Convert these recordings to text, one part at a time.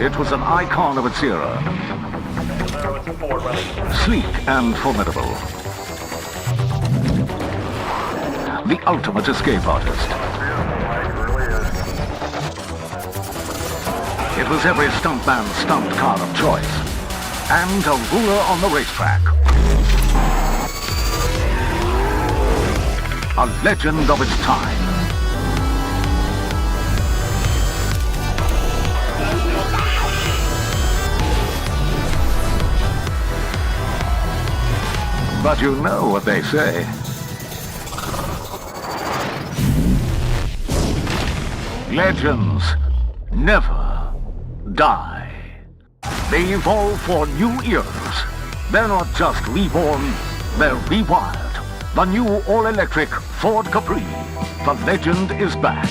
It was an icon of its era. Sleek and formidable. The ultimate escape artist. It was every stuntman's stunt car of choice. And a ruler on the racetrack. A legend of its time. But you know what they say. Legends never die. They evolve for new eras. They're not just reborn, they're rewired. The new all-electric Ford Capri. The legend is back.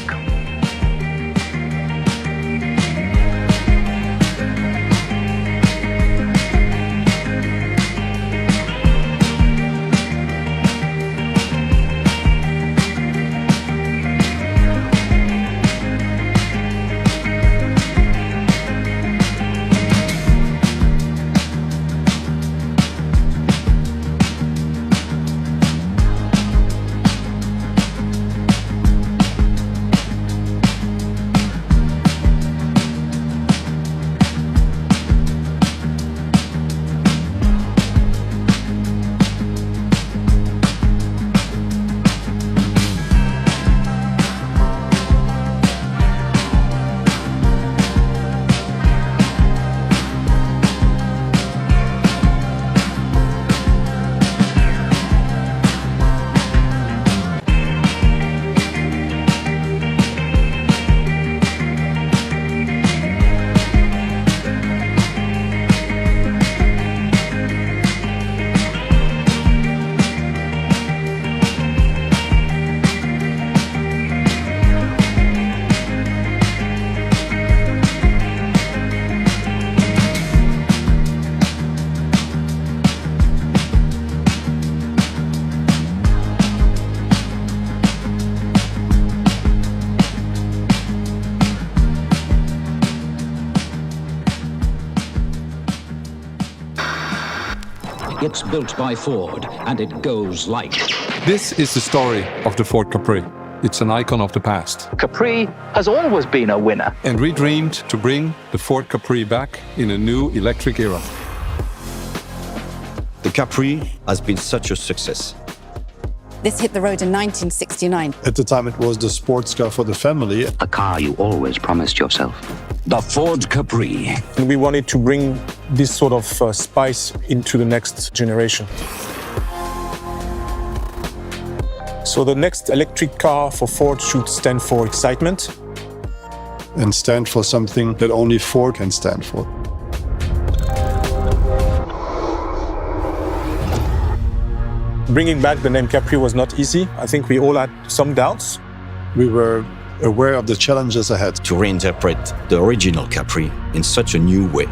It's built by Ford, and it goes like. This is the story of the Ford Capri. It's an icon of the past. Capri has always been a winner. And we dreamed to bring the Ford Capri back in a new electric era. The Capri has been such a success. This hit the road in 1969. At the time, it was the sports car for the family. A car you always promised yourself. The Ford Capri. And we wanted to bring this sort of spice into the next generation. So the next electric car for Ford should stand for excitement. And stand for something that only Ford can stand for. Bringing back the name Capri was not easy. I think we all had some doubts. We were aware of the challenges ahead. To reinterpret the original Capri in such a new way.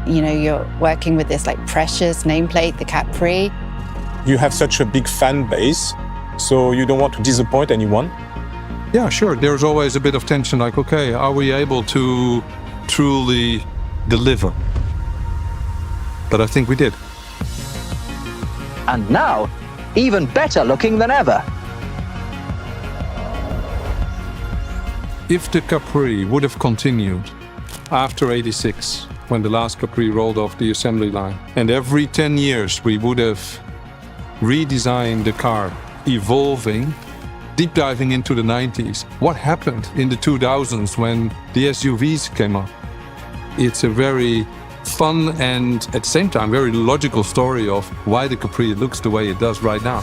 You know, you're working with this like precious nameplate, the Capri. You have such a big fan base, so you don't want to disappoint anyone. Yeah, sure. There's always a bit of tension, like, okay, are we able to truly deliver? But I think we did. And now, even better looking than ever. If the Capri would have continued after '86, when the last Capri rolled off the assembly line, and every 10 years we would have redesigned the car, evolving, deep diving into the 90s. What happened in the 2000s when the SUVs came up? It's a very fun and at the same time very logical story of why the Capri looks the way it does right now.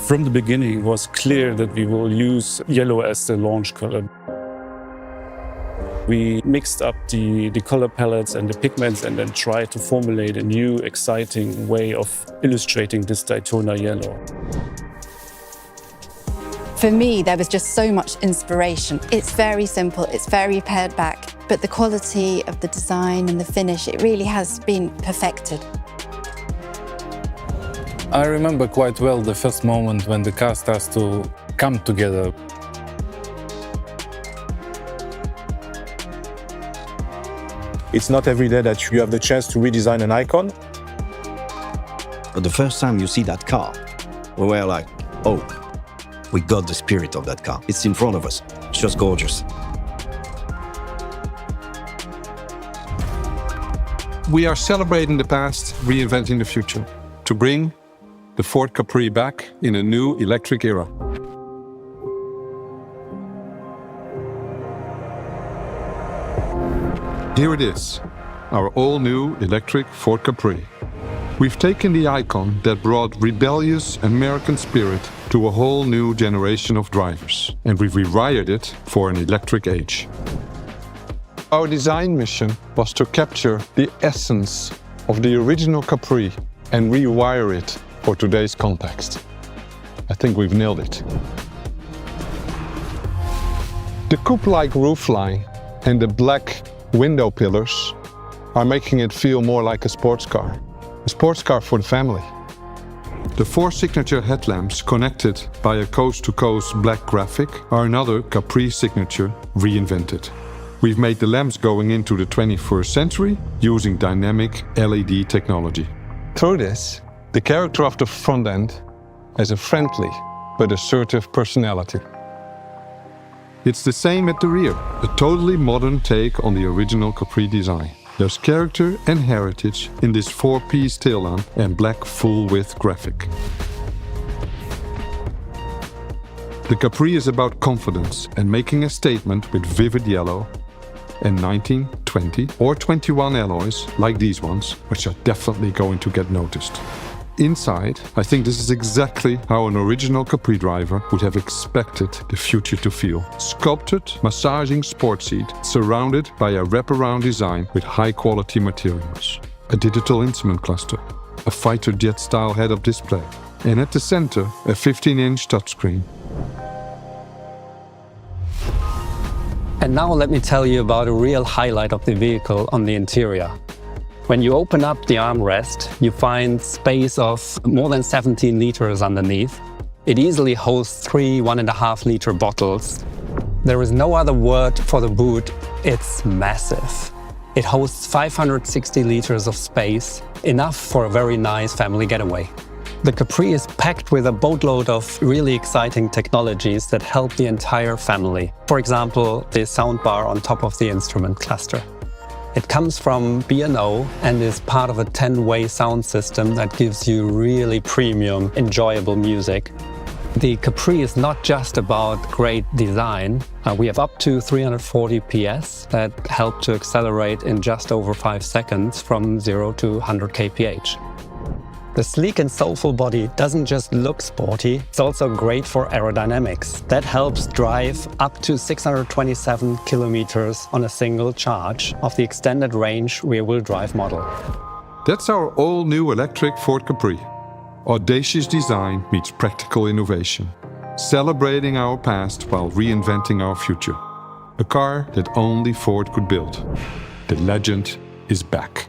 From the beginning, it was clear that we will use yellow as the launch color. We mixed up the color palettes and the pigments and then tried to formulate a new, exciting way of illustrating this Daytona yellow. For me, there was just so much inspiration. It's very simple, it's very pared back, but the quality of the design and the finish, it really has been perfected. I remember quite well the first moment when the car starts to come together. It's not every day that you have the chance to redesign an icon. But the first time you see that car, we were like, oh, we got the spirit of that car. It's in front of us. It's just gorgeous. We are celebrating the past, reinventing the future, to bring the Ford Capri back in a new electric era. Here it is, our all-new electric Ford Capri. We've taken the icon that brought rebellious American spirit to a whole new generation of drivers, and we've rewired it for an electric age. Our design mission was to capture the essence of the original Capri and rewire it for today's context. I think we've nailed it. The coupe-like roofline and the black window pillars are making it feel more like a sports car for the family. The 4 signature headlamps connected by a coast-to-coast black graphic are another Capri signature reinvented. We've made the lamps going into the 21st century using dynamic LED technology. Through this, the character of the front end has a friendly but assertive personality. It's the same at the rear, a totally modern take on the original Capri design. There's character and heritage in this 4-piece tail lamp and black full-width graphic. The Capri is about confidence and making a statement with vivid yellow and 19, 20 or 21 alloys like these ones, which are definitely going to get noticed. Inside, I think this is exactly how an original Capri driver would have expected the future to feel. Sculpted, massaging sport seat, surrounded by a wraparound design with high-quality materials. A digital instrument cluster, a fighter jet-style head-up display, and at the center, a 15-inch touchscreen. And now let me tell you about a real highlight of the vehicle on the interior. When you open up the armrest, you find space of more than 17 liters underneath. It easily hosts 3 1.5-liter bottles. There is no other word for the boot. It's massive. It hosts 560 liters of space, enough for a very nice family getaway. The Capri is packed with a boatload of really exciting technologies that help the entire family. For example, the soundbar on top of the instrument cluster. It comes from B&O and is part of a 10-way sound system that gives you really premium, enjoyable music. The Capri is not just about great design. We have up to 340 PS that help to accelerate in just over 5 seconds from 0 to 100 kph. The sleek and soulful body doesn't just look sporty, it's also great for aerodynamics. That helps drive up to 627 kilometers on a single charge of the extended range rear-wheel drive model. That's our all-new electric Ford Capri. Audacious design meets practical innovation. Celebrating our past while reinventing our future. A car that only Ford could build. The legend is back.